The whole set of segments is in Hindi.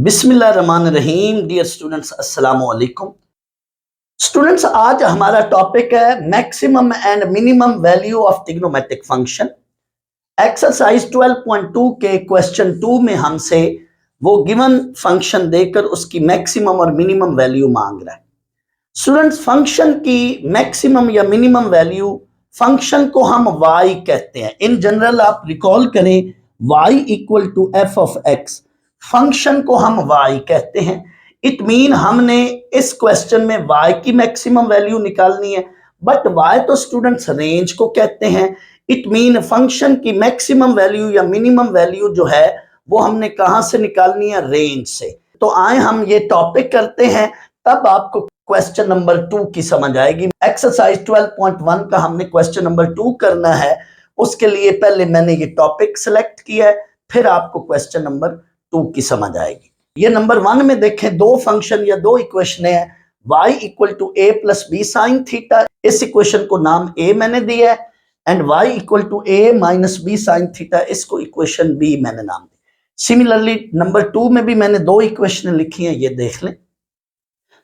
बिस्मिल्लाहिर्रहमानिर्रहीम। डियर स्टूडेंट्स, अस्सलाम वालेकुम। स्टूडेंट्स, आज हमारा टॉपिक है maximum and minimum value of trigonometric function. Exercise 12.2 के क्वेश्चन 2 में हमसे वो गिवन फंक्शन देकर उसकी मैक्सिमम और मिनिमम वैल्यू मांग रहा है। स्टूडेंट्स, फंक्शन की मैक्सिमम या मिनिमम वैल्यू, फंक्शन को हम y कहते हैं। इन जनरल आप रिकॉल करें, y equal to F of X, function को हम y कहते हैं। इट मीन हमने इस क्वेश्चन में y की मैक्सिमम वैल्यू निकालनी है, बट y तो स्टूडेंट्स रेंज को कहते हैं। इट मीन फंक्शन की मैक्सिमम वैल्यू या मिनिमम वैल्यू जो है वो हमने कहां से निकालनी है? रेंज से। तो आए हम ये टॉपिक करते हैं, तब आपको क्वेश्चन नंबर 2 की समझ आएगी। एक्सरसाइज 12.1 का हमने क्वेश्चन नंबर 2 करना है। उसके लिए पहले मैंने ये टॉपिक सिलेक्ट किया है, फिर आपको क्वेश्चन नंबर 2 की समझ आएगी। ये नंबर 1 में देखें, दो फंक्शन या दो इक्वेशन है, y equal to A plus B sine theta. इस इक्वेशन को नाम a मैंने दिया है, and y equal to A minus B sine theta, इसको इक्वेशन b मैंने नाम दिया। सिमिलरली नंबर 2 में भी मैंने दो इक्वेशन लिखी हैं, ये देख लें।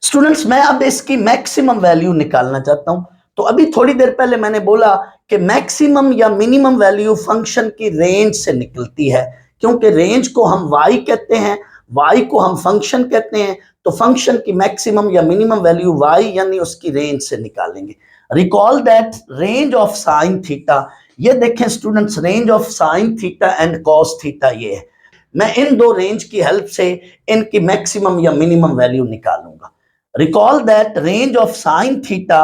स्टूडेंट्स, मैं अब इसकी मैक्सिमम वैल्यू निकालना चाहता हूं। तो अभी थोड़ी देर पहले मैंने बोला कि मैक्सिमम या मिनिमम वैल्यू फंक्शन की रेंज से निकलती है, क्योंकि रेंज को हम y कहते हैं, y को हम फंक्शन कहते हैं। तो फंक्शन की मैक्सिमम या मिनिमम वैल्यू y यानी उसकी रेंज से निकालेंगे। Recall that range of sine theta, ये देखें students, range of sine theta and cos theta ये है। मैं इन दो रेंज की हेल्प से इनकी मैक्सिमम या मिनिमम वैल्यू निकालूंगा। Recall that range of sine theta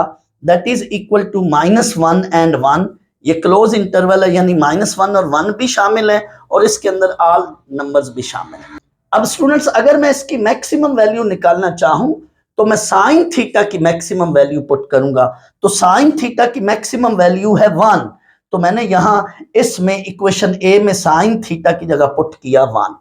that is equal to -1 and 1, ये क्लोज इंटरवल है, यानी -1 और 1 भी शामिल है और इसके अंदर ऑल नंबर्स भी शामिल हैं। अब स्टूडेंट्स, अगर मैं इसकी मैक्सिमम वैल्यू निकालना चाहूं तो मैं साइन थीटा की मैक्सिमम वैल्यू पुट करूंगा। तो साइन थीटा की मैक्सिमम वैल्यू है 1, तो मैंने यहां इसमें इक्वेशन ए में साइन थीटा की जगह पुट किया 1,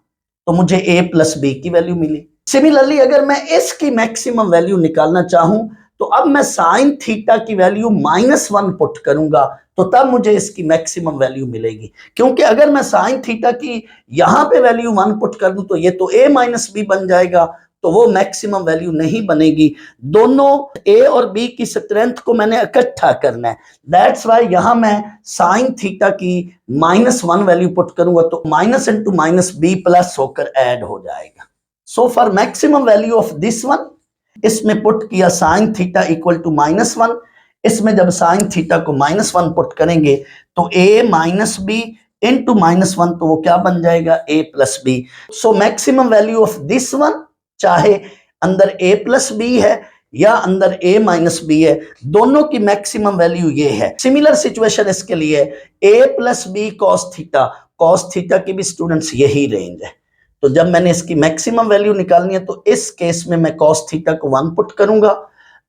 तो मुझे a प्लस बी की वैल्यू मिली। सिमिलरली अगर मैं इसकी मैक्सिमम वैल्यू निकालना चाहूं तो अब मैं साइन थीटा की वैल्यू -1 पुट करूंगा, तो तब मुझे इसकी मैक्सिमम वैल्यू मिलेगी। क्योंकि अगर मैं साइन थीटा की यहां पे वैल्यू 1 पुट कर दूं तो ये तो a माइनस बी बन जाएगा, तो वो मैक्सिमम वैल्यू नहीं बनेगी। दोनों a और b की स्ट्रेंथ को मैंने इकट्ठा करना है, दैट्स वाई यहां मैं साइन थीटा की -1 वैल्यू पुट करूंगा, तो minus into minus b plus होकर ऐड हो जाएगा। So for maximum value of this one, इसमें पुट किया साइन थीटा इक्वल टू -1, इसमें जब साइन थीटा को -1 पुट करेंगे तो a माइनस बी इंटू -1, तो वो क्या बन जाएगा? a plus B. So maximum value of this one, चाहे अंदर a प्लस बी है या अंदर a माइनस बी है, दोनों की मैक्सिमम वैल्यू ये है। सिमिलर सिचुएशन इसके लिए a plus B cos theta की भी स्टूडेंट्स यही रेंज है। तो जब मैंने इसकी मैक्सिमम वैल्यू निकालनी है तो इस केस में मैं कॉस थीटा को 1 पुट करूंगा,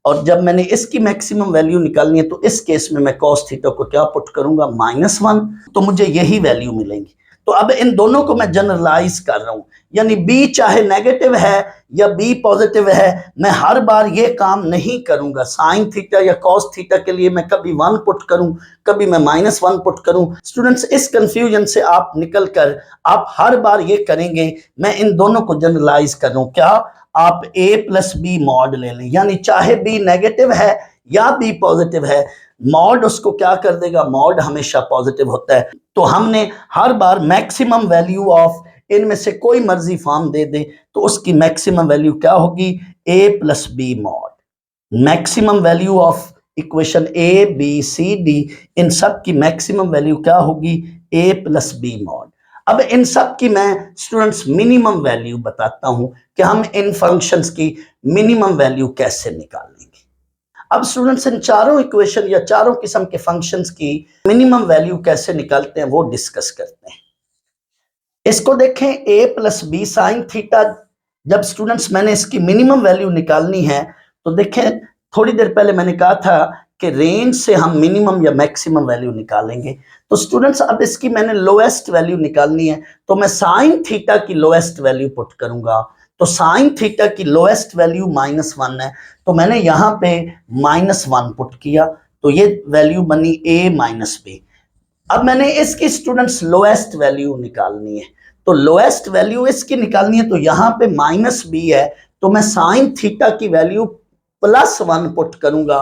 और जब मैंने इसकी मैक्सिमम वैल्यू निकालनी है तो इस केस में मैं कॉस थीटा को क्या पुट करूंगा? -1, तो मुझे यही वैल्यू मिलेंगी। तो अब इन दोनों को मैं जनरलाइज कर रहा हूं, यानी b चाहे नेगेटिव है या b पॉजिटिव है, मैं हर बार ये काम नहीं करूंगा। साइन थीटा या कॉस थीटा के लिए मैं कभी 1 पुट करूं, कभी मैं -1 पुट करूं। स्टूडेंट्स, इस कंफ्यूजन से आप निकल कर आप हर बार ये करेंगे, मैं इन दोनों को जनरलाइज कर रहा हूं। क्या? आप a प्लस बी मॉड ले लें, यानी चाहे b नेगेटिव है या b पॉजिटिव है, मॉड उसको क्या कर देगा? मॉड हमेशा पॉजिटिव होता है। तो हमने हर बार मैक्सिमम वैल्यू ऑफ इनमें से कोई मर्जी फॉर्म दे दे तो उसकी मैक्सिमम वैल्यू क्या होगी? a plus B mod. Maximum value of equation a b c d, इन सब की मैक्सिमम वैल्यू क्या होगी? a plus B mod. अब इन सब की मैं स्टूडेंट्स मिनिमम वैल्यू बताता हूं कि हम इन फंक्शंस की मिनिमम वैल्यू कैसे निकालेंगे। अब स्टूडेंट्स, इन चारों इक्वेशन या चारों किस्म के फंक्शंस की मिनिमम वैल्यू कैसे निकालते हैं वो डिस्कस करते हैं। इसको देखें, a plus B sine theta, जब स्टूडेंट्स मैंने इसकी मिनिमम वैल्यू निकालनी है तो देखें, थोड़ी देर पहले मैंने कहा था कि रेंज से हम मिनिमम या मैक्सिमम वैल्यू निकालेंगे। तो स्टूडेंट्स, अब इसकी मैंने लोएस्ट वैल्यू निकालनी है, तो मैं साइन थीटा की लोएस्ट वैल्यू पुट करूंगा। तो साइन थीटा की लोएस्ट वैल्यू -1 है, तो मैंने यहां पे -1 पुट किया, तो ये वैल्यू बनी a माइनस बी। अब मैंने इसकी स्टूडेंट्स लोएस्ट वैल्यू निकालनी है, तो लोएस्ट वैल्यू इसकी निकालनी है, तो यहां पे -b है, तो मैं साइन थीटा की वैल्यू +1 पुट करूंगा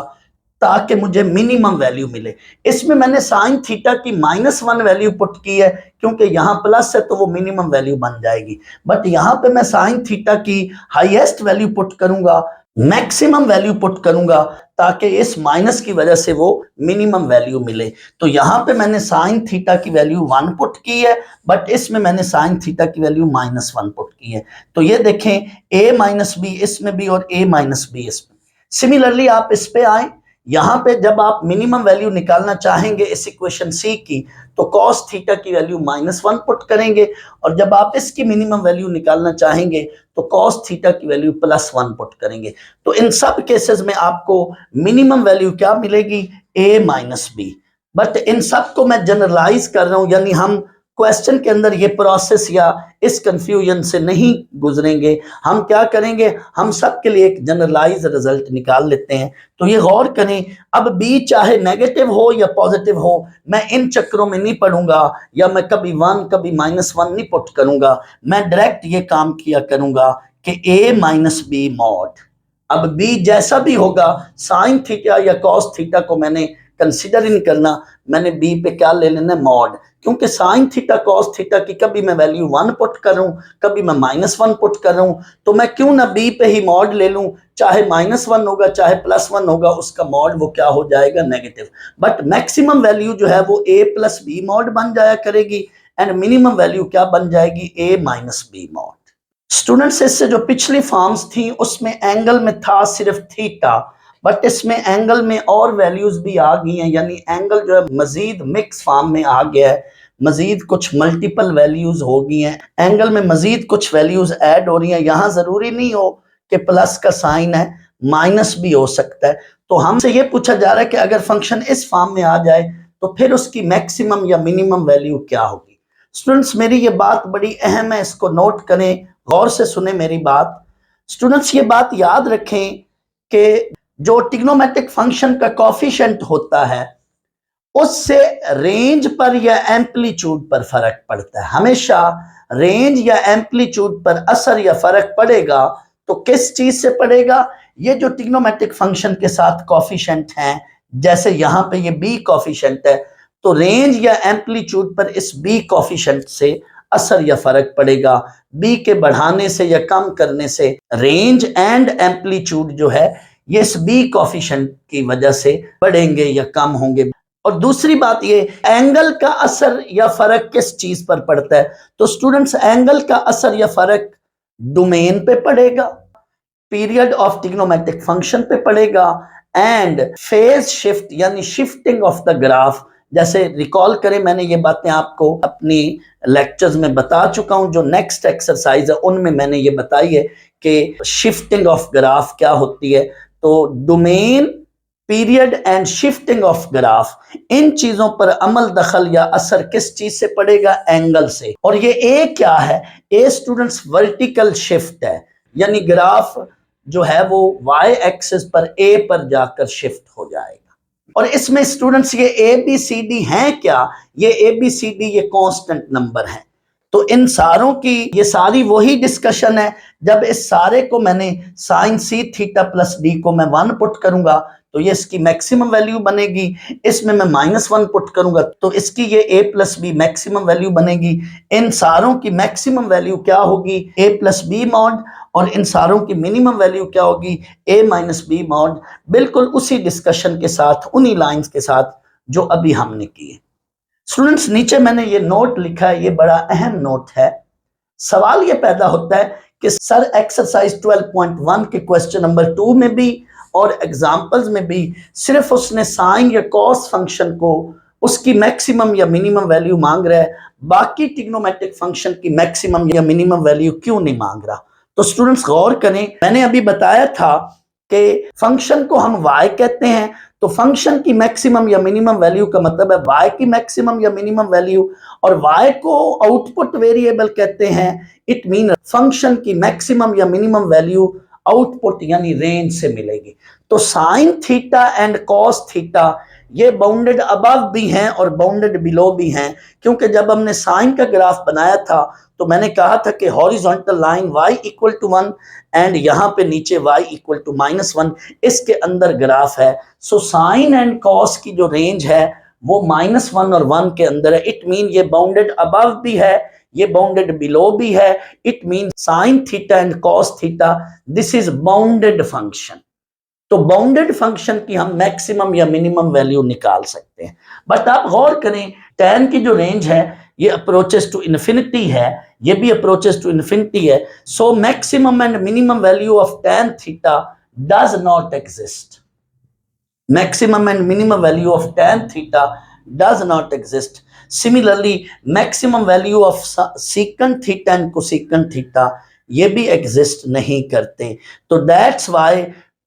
ताकि मुझे मिनिमम वैल्यू मिले। इसमें मैंने साइन थीटा की -1 वैल्यू पुट की है, क्योंकि यहाँ प्लस है तो वो मिनिमम वैल्यू बन जाएगी। बट यहाँ पे मैं साइन थीटा की हाईएस्ट वैल्यू पुट करूंगा, मैक्सिमम वैल्यू पुट करूंगा, ताकि इस माइनस की वजह से वो मिनिमम वैल्यू मिले। तो यहाँ पे मैंने साइन थीटा की वैल्यू 1 पुट की है, बट इसमें मैंने साइन थीटा की वैल्यू -1 पुट की है। तो ये देखें, a - b इसमें भी और a - b इसमें। सिमिलरली आप इस पे आए, यहां पे जब आप मिनिमम वैल्यू निकालना चाहेंगे इस इक्वेशन सी की, तो कॉस थीटा की वैल्यू -1 पुट करेंगे, और जब आप इसकी मिनिमम वैल्यू निकालना चाहेंगे तो कॉस थीटा की वैल्यू +1 पुट करेंगे। तो इन सब केसेस में आपको मिनिमम वैल्यू क्या मिलेगी? a - b। बट इन सब को मैं जनरलाइज कर रहा हूं, यानी हम क्वेश्चन के अंदर ये प्रोसेस या इस कंफ्यूजन से नहीं गुजरेंगे। हम क्या करेंगे, हम सब के लिए एक जनरलाइज रिजल्ट निकाल लेते हैं। तो ये गौर करें, अब b चाहे नेगेटिव हो या पॉजिटिव हो, मैं इन चक्रों में नहीं पढ़ूंगा, या मैं कभी 1 कभी -1 नहीं पुट करूंगा। मैं डायरेक्ट ये काम किया करूंगा कि a - b मॉड। अब b जैसा भी होगा, साइन थीटा या कॉस थीटा को मैंने कंसीडर ही नहीं करना, मैंने b पे क्या ले लेना, मॉड। क्योंकि साइन थीटा कॉस थीटा की कभी मैं वैल्यू 1 पुट करूं, कभी मैं -1 पुट करूं, तो मैं क्यों ना b पे ही मॉड ले लूं, चाहे -1 होगा चाहे +1 होगा, उसका मॉड वो क्या हो जाएगा, नेगेटिव। बट मैक्सिमम वैल्यू जो है वो a + b मॉड बन जाया करेगी, एंड मिनिमम वैल्यू क्या बन जाएगी, a - b मॉड। स्टूडेंट्स, इससे जो पिछली फॉर्म्स थी उसमें एंगल में था सिर्फ थीटा, बट इसमें एंगल में और वैल्यूज भी आ गई हैं, यानी एंगल जो है मजीद मिक्स फॉर्म में आ गया है, मजीद कुछ मल्टीपल वैल्यूज हो गई हैं, एंगल में मजीद कुछ वैल्यूज ऐड हो रही हैं। यहाँ जरूरी नहीं हो कि प्लस का साइन है, माइनस भी हो सकता है। तो हमसे ये पूछा जा रहा है कि अगर फंक्शन इस फॉर्म में आ जाए तो फिर उसकी मैक्सिमम या मिनिमम वैल्यू क्या होगी। स्टूडेंट्स, मेरी ये बात बड़ी अहम है, इसको नोट करें, गौर से सुने मेरी बात। स्टूडेंट्स, ये बात याद रखें कि जो ट्रिग्नोमेट्रिक फंक्शन का कोफिशिएंट होता है उससे रेंज पर या एम्पलीट्यूड पर फर्क पड़ता है। हमेशा रेंज या एम्पलीट्यूड पर असर या फर्क पड़ेगा, तो किस चीज से पड़ेगा? ये जो ट्रिग्नोमेट्रिक फंक्शन के साथ कोफिशिएंट हैं, जैसे यहां पे ये b कोफिशिएंट है, तो रेंज या एम्पलीट्यूड पर इस b कोफिशिएंट से असर या फर्क पड़ेगा। b के बढ़ाने से या कम करने से रेंज एंड एम्पलीट्यूड जो है ये इस b कोफिशिएंट की वजह से बढ़ेंगे या कम होंगे। और दूसरी बात ये, एंगल का असर या फर्क किस चीज पर पड़ता है? तो स्टूडेंट्स, एंगल का असर या फर्क डोमेन पे पड़ेगा, पीरियड ऑफ ट्रिग्नोमेट्रिक फंक्शन पे पड़ेगा, एंड फेज शिफ्ट यानी शिफ्टिंग ऑफ द ग्राफ। जैसे रिकॉल करें, मैंने ये बातें आपको अपनी लेक्चर्स में बता चुका हूं, जो नेक्स्ट एक्सरसाइज है उनमें मैंने ये बताई है कि शिफ्टिंग ऑफ ग्राफ क्या होती है। तो domain, period and shifting of graph, इन चीजों पर अमल दखल या असर किस चीज से पड़ेगा? एंगल से। और ये ए क्या है? ए स्टूडेंट्स वर्टिकल शिफ्ट है, यानी ग्राफ जो है वो वाई एक्सिस पर ए पर जाकर शिफ्ट हो जाएगा। और इसमें स्टूडेंट्स ये ए बी सी डी है क्या? ये ए बी सी डी ये कांस्टेंट नंबर है। तो इन सारों की ये सारी वही डिस्कशन है, जब इस सारे को मैंने sign C theta plus D को मैं 1 पुट करूंगा तो ये इसकी मैक्सिमम वैल्यू बनेगी, इसमें मैं -1 पुट करूंगा तो इसकी ये a plus B maximum value बनेगी। इन सारों की मैक्सिमम वैल्यू क्या होगी? a plus B mod. और इन सारों की मिनिमम वैल्यू क्या होगी? a minus B mod. बिल्कुल उसी डिस्कशन के साथ, उन्हीं लाइंस के साथ जो अभी हमने किए। स्टूडेंट्स, नीचे मैंने ये नोट लिखा है, ये बड़ा अहम नोट है। सवाल ये पैदा होता है कि सर एक्सरसाइज 12.1 के क्वेश्चन नंबर 2 में भी और एग्जाम्पल्स में भी सिर्फ उसने साइन या कॉस फंक्शन को उसकी मैक्सिमम या मिनिमम वैल्यू मांग रहा है, बाकी ट्रिग्नोमेट्रिक फंक्शन की मैक्सिमम या मिनिमम वैल्यू क्यों नहीं मांग रहा? तो स्टूडेंट्स गौर करें, मैंने अभी बताया था कि फंक्शन को हम y कहते हैं, तो फंक्शन की मैक्सिमम या मिनिमम वैल्यू का मतलब है y की मैक्सिमम या मिनिमम वैल्यू, और y को आउटपुट वेरिएबल कहते हैं। इट मीन फंक्शन की मैक्सिमम या मिनिमम वैल्यू आउटपुट यानी रेंज से मिलेगी। तो sine theta and cos theta ये बाउंडेड अबव भी हैं और बाउंडेड बिलो भी हैं, क्योंकि जब हमने साइन का ग्राफ बनाया था तो मैंने कहा था कि horizontal line y equal to 1 and यहाँ पे नीचे y इक्वल टू -1, इसके अंदर ग्राफ है। सो साइन एंड कॉस की जो रेंज है वो -1 और 1 के अंदर है। इट मीन ये बाउंडेड अबव भी है, ये बाउंडेड बिलो भी है। It mean sine theta and cos theta, this is bounded function. तो बाउंडेड फंक्शन की हम मैक्सिमम या मिनिमम वैल्यू निकाल सकते हैं। बट आप गौर करें, tan की जो रेंज है ये अप्रोचेस टू इन्फिनिटी है, ये भी अप्रोचेस टू इन्फिनिटी है। So maximum and minimum value of tan theta does not exist. maximum and minimum value of tan theta does not exist. Similarly, maximum value of secant theta and cosecant theta ये भी exist नहीं करते। तो that's why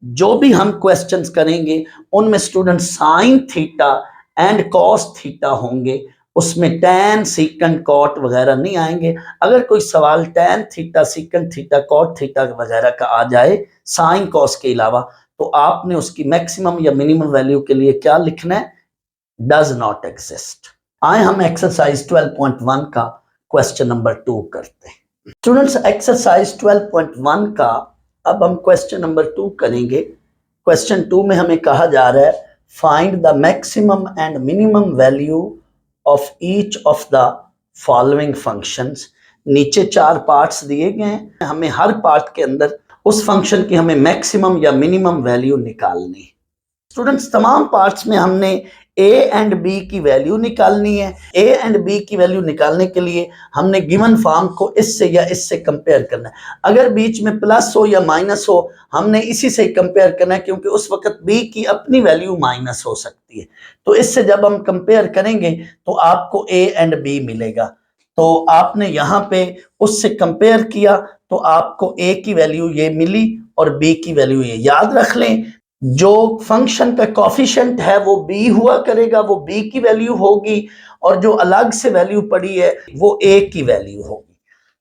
जो भी हम क्वेश्चंस करेंगे उनमें student sine theta and cos theta होंगे, उसमें tan secant cot वगैरह नहीं आएंगे। अगर कोई सवाल tan theta secant theta cot theta वगैरह का आ जाए साइन कॉस के अलावा, तो आपने उसकी मैक्सिमम या मिनिमम वैल्यू के लिए क्या लिखना है, डज नॉट एग्जिस्ट। आए हम एक्सरसाइज 12.1 का क्वेश्चन नंबर 2 करते हैं। स्टूडेंट्स, एक्सरसाइज 12.1 का अब हम क्वेश्चन नंबर 2 करेंगे। क्वेश्चन 2 में हमें कहा जा रहा है find the maximum and minimum value of each of the following functions. नीचे 4 पार्ट्स दिए गए हैं, हमें हर पार्ट के अंदर उस फंक्शन की हमें मैक्सिमम या मिनिमम वैल्यू निकालनी है। स्टूडेंट्स, तमाम पार्ट्स में हमने a एंड b की वैल्यू निकालनी है। a एंड b की वैल्यू निकालने के लिए हमने गिवन फॉर्म को इससे या इससे कंपेयर करना है। अगर बीच में प्लस हो या माइनस हो, हमने इसी से कंपेयर करना है, क्योंकि उस वक्त b की अपनी वैल्यू माइनस हो सकती है। तो इससे जब हम कंपेयर करेंगे तो आपको a एंड b मिलेगा। तो आपने यहाँ पे उससे कंपेयर किया तो आपको a की वैल्यू ये मिली और b की वैल्यू ये। याद रख लें, जो फंक्शन का कोफिशिएंट है वो b हुआ करेगा, वो b की वैल्यू होगी, और जो अलग से वैल्यू पड़ी है वो a की वैल्यू होगी।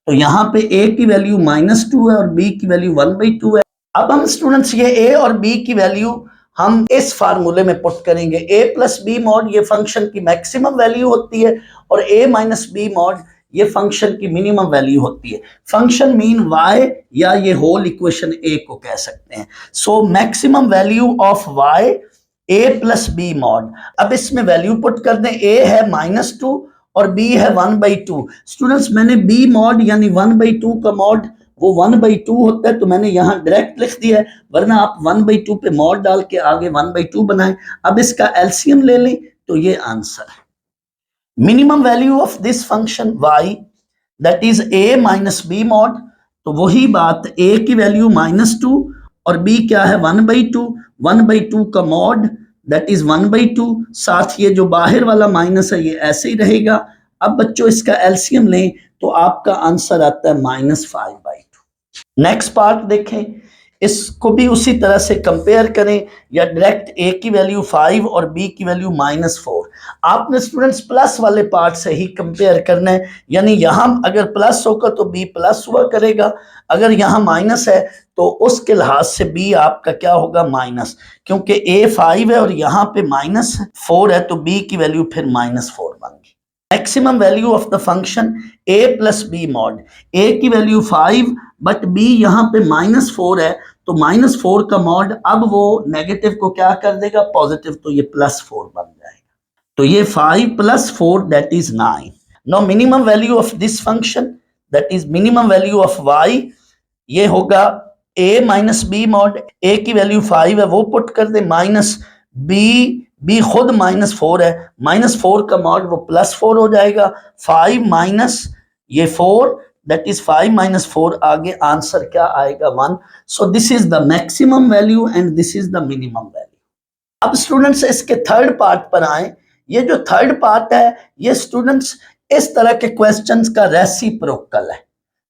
तो यहाँ पे a की वैल्यू -2 है और b की वैल्यू 1/2 है। अब हम स्टूडेंट्स ये a और b की वैल्यू हम इस फार्मूले में पुट करेंगे। a प्लस बी मॉड ये फंक्शन की मैक्सिमम वैल्यू होती है और a माइनस बी मॉड ये फंक्शन की मिनिमम वैल्यू होती है। फंक्शन मीन y या ये होल इक्वेशन a को कह सकते हैं। So maximum value of y a plus B mod. अब इसमें वैल्यू पुट कर दें, a है -2 और b है 1/2। स्टूडेंट्स, मैंने b मॉड यानी 1/2 का मॉड वो 1/2 होता है, तो मैंने यहाँ डायरेक्ट लिख दिया है, वरना आप 1/2 पे मॉड डाल के आगे 1/2 बनाएं। अब इसका एलसीएम ले लें तो ये आंसर है। Minimum value of this function y that is a minus B mod. तो वही बात, a की वैल्यू -2 और b क्या है 1/2। 1/2 का मॉड दैट इज 1/2, साथ ये जो बाहर वाला माइनस है ये ऐसे ही रहेगा। अब बच्चों इसका एलसीएम लें तो आपका आंसर आता है -5/2। नेक्स्ट पार्ट देखें, इसको भी उसी तरह से कंपेयर करें, या डायरेक्ट a की वैल्यू 5 और b की वैल्यू -4। आपने स्टूडेंट्स प्लस वाले पार्ट से ही कंपेयर करना है, यानी यहाँ अगर प्लस होगा तो b प्लस हुआ करेगा, अगर यहाँ माइनस है तो उसके लिहाज से b आपका क्या होगा, माइनस, क्योंकि a 5 है और यहाँ पे -4 है, तो b की वैल्यू फिर -4 बन गई। Maximum value of the function a plus B mod. a की वैल्यू 5 बट b यहाँ पे -4 है, तो -4 का मॉड अब वो नेगेटिव को क्या कर देगा, पॉजिटिव, तो ये +4 बन जाएगा। तो ये 5 + 4 that is 9। Now minimum value of this function that is minimum value of y, ये होगा a minus B mod. a की वैल्यू 5 है वो पुट कर दे, माइनस b खुद -4 है, -4 का मॉड वो +4 हो जाएगा। 5 माइनस ये 4 दैट इज 5 - 4, आगे आंसर क्या आएगा 1। So this is the maximum value and this is the minimum value. अब स्टूडेंट्स इसके थर्ड पार्ट पर आए। ये जो थर्ड पार्ट है ये स्टूडेंट्स इस तरह के क्वेश्चंस का रेसिप्रोकल है।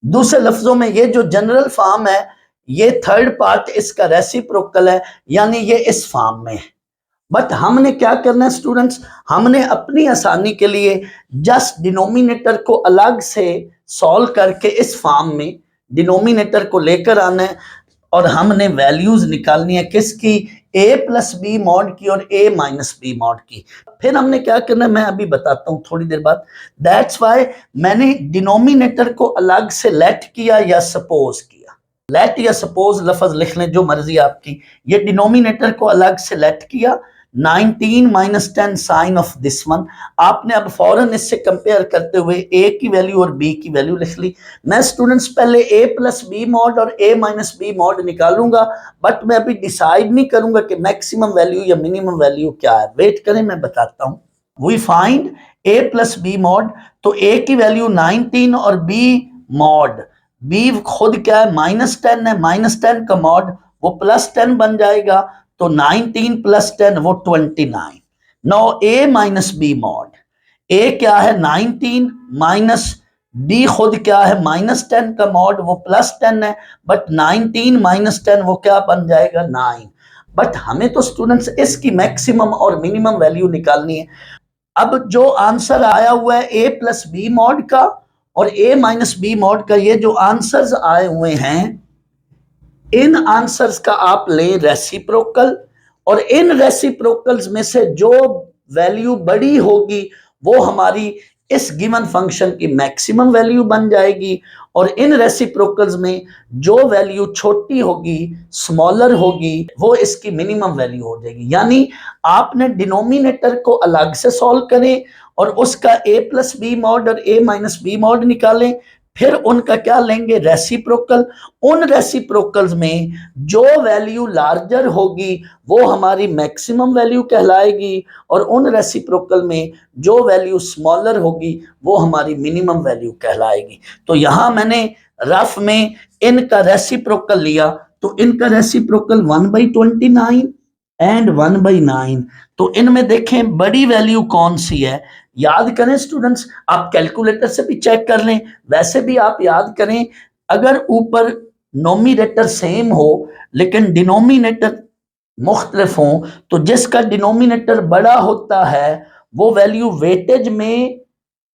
दूसरे लफ्जों में ये जो जनरल फॉर्म है, ये थर्ड पार्ट इसका रेसिप्रोकल है, यानी ये इस फॉर्म में है। बट हमने क्या करना है स्टूडेंट्स, हमने अपनी आसानी के लिए जस्ट डिनोमिनेटर को अलग से सॉल्व करके इस फॉर्म में डिनोमिनेटर को लेकर आना है, और हमने वैल्यूज निकालनी है किसकी, ए प्लस बी मॉड की और ए माइनस बी मॉड की। फिर हमने क्या करना है मैं अभी बताता हूं थोड़ी देर बाद। दैट्स वाई मैंने डिनोमिनेटर को अलग से लेट किया या सपोज किया। लेट या सपोज लफ्ज लिख लें जो मर्जी आपकी। ये डिनोमिनेटर को अलग से लेट किया, 19 minus 10 sine of this one. आपने अब फौरन इससे कंपेयर करते हुए ए की वैल्यू और बी की वैल्यू लिख ली। मैं स्टूडेंट्स पहले ए प्लस बी मॉड और ए माइनस बी मॉड निकालूंगा, बट मैं अभी डिसाइड नहीं करूंगा कि मैक्सिमम वैल्यू या मिनिमम वैल्यू क्या है। वेट करें, मैं बताता हूं। We find A plus B mod, तो ए की वैल्यू 19 और बी मॉड, बी खुद क्या है -10 है, -10 का मॉड वो +10 बन जाएगा, तो 19 प्लस 10 वो 29। नो ए माइनस बी मॉड, ए क्या है 19 माइनस बी खुद क्या है -10 का मॉड वो +10 है, बट 19 माइनस 10 वो क्या बन जाएगा 9। बट हमें तो स्टूडेंट्स इसकी मैक्सिमम और मिनिमम वैल्यू निकालनी है। अब जो आंसर आया हुआ है ए प्लस बी मॉड का और ए माइनस बी मॉड का, ये जो आंसर्स आए हुए हैं, इन आंसर्स का आप लें रेसिप्रोकल, और इन रेसिप्रोकल्स में से जो वैल्यू बड़ी होगी वो हमारी इस गिवन फंक्शन की मैक्सिमम वैल्यू बन जाएगी, और इन रेसिप्रोकल्स में जो वैल्यू छोटी होगी, स्मॉलर होगी, वो इसकी मिनिमम वैल्यू हो जाएगी। यानी आपने डिनोमिनेटर को अलग से सॉल्व करें और उसका ए प्लस बी मॉड और ए माइनस बी मॉड निकालें, फिर उनका क्या लेंगे रेसिप्रोकल। उन रेसिप्रोकल्स में जो वैल्यू लार्जर होगी वो हमारी मैक्सिमम वैल्यू कहलाएगी, और उन रेसिप्रोकल में जो वैल्यू स्मॉलर होगी वो हमारी मिनिमम वैल्यू कहलाएगी। तो यहां मैंने रफ में इनका रेसिप्रोकल लिया, तो इनका रेसिप्रोकल 1/29 एंड 1/9। तो इनमें देखें बड़ी वैल्यू कौन सी है, याद करें स्टूडेंट्स, आप कैलकुलेटर से भी चेक कर लें, वैसे भी आप याद करें। अगर ऊपर नोमिनेटर सेम हो लेकिन डिनोमिनेटर मुख्तलिफ हो, तो जिसका डिनोमिनेटर बड़ा होता है वो वैल्यू वेटेज में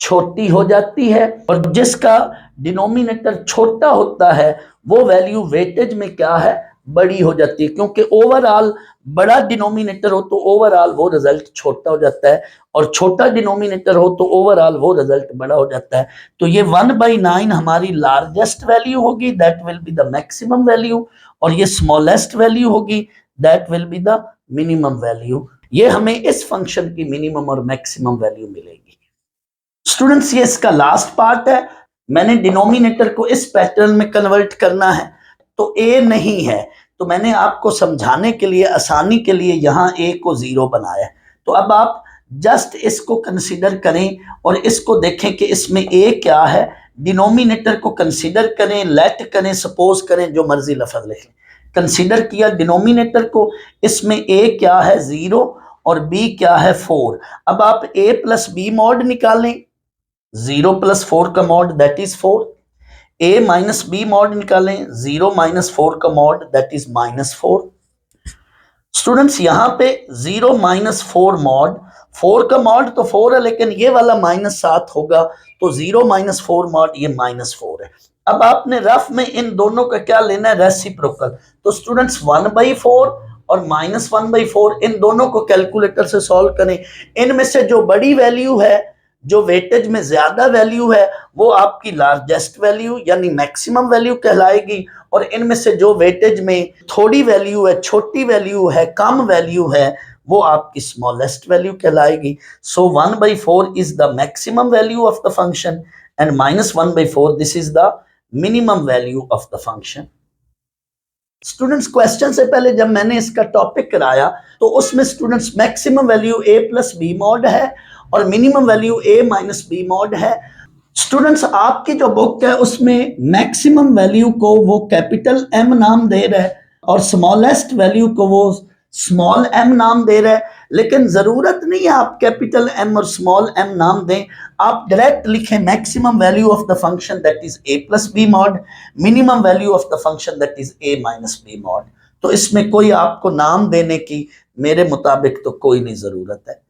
छोटी हो जाती है, और जिसका डिनोमिनेटर छोटा होता है वो वैल्यू वेटेज में क्या है बड़ी हो जाती है, क्योंकि ओवरऑल बड़ा डिनोमिनेटर हो तो ओवरऑल वो रिजल्ट छोटा हो जाता है, और छोटा डिनोमिनेटर हो तो ओवरऑल वो रिजल्ट बड़ा हो जाता है। तो ये 1/9 हमारी लार्जेस्ट वैल्यू होगी, that will be the maximum value, और ये स्मॉलेस्ट वैल्यू होगी, that will be the minimum value. ये हमें इस फंक्शन की मिनिमम और मैक्सिमम वैल्यू मिलेगी। स्टूडेंट्स ये इसका लास्ट पार्ट है। मैंने डिनोमिनेटर को इस पैटर्न में कन्वर्ट करना है, तो ए नहीं है, तो मैंने आपको समझाने के लिए, आसानी के लिए यहां ए को 0 बनाया। तो अब आप जस्ट इसको कंसीडर करें और इसको देखें कि इसमें ए क्या है। डिनोमिनेटर को कंसीडर करें, लेट करें, सपोज करें, जो मर्जी लफ्ज लिखें। कंसीडर किया डिनोमिनेटर को, इसमें ए क्या है 0 और बी क्या है 4। अब आप ए प्लस बी मॉड निकालें, 0 + 4 का mod that is 4। A minus B mod निकालें, 0 - 4 का मॉड दैट इज -4। स्टूडेंट्स यहां पे 0 - 4 मॉड, 4 का मॉड तो 4 है लेकिन ये वाला -7 होगा, तो 0 - 4 मॉड ये -4 है। अब आपने रफ में इन दोनों का क्या लेना है रेसिप्रोकल। तो स्टूडेंट्स 1/4 और -1/4 इन दोनों को कैलकुलेटर से सॉल्व करें। इनमें से जो बड़ी वैल्यू है, जो वेटेज में ज्यादा वैल्यू है, वो आपकी लार्जेस्ट वैल्यू यानी मैक्सिमम वैल्यू कहलाएगी, और इनमें से जो वेटेज में थोड़ी वैल्यू है, छोटी वैल्यू है, कम वैल्यू है, वो आपकी स्मॉलेस्ट वैल्यू कहलाएगी। So 1/4 is the maximum value of the function and -1/4 this is the minimum value of the function. Students question से पहले जब मैंने इसका टॉपिक कराया तो उसमें students maximum value A plus B mod है और minimum value A minus B mod है। स्टूडेंट्स आपकी जो बुक है उसमें मैक्सिमम वैल्यू को वो कैपिटल एम नाम दे रहा है और स्मॉलेस्ट वैल्यू को वो स्मॉल एम नाम दे रहा है, लेकिन जरूरत नहीं है आप कैपिटल एम और स्मॉल एम नाम दें। आप डायरेक्ट लिखें maximum value of the function that is A plus B mod, minimum value of the function that is A minus B mod. तो इसमें कोई आपको नाम देने की मेरे मुताबिक तो कोई नहीं जरूरत है।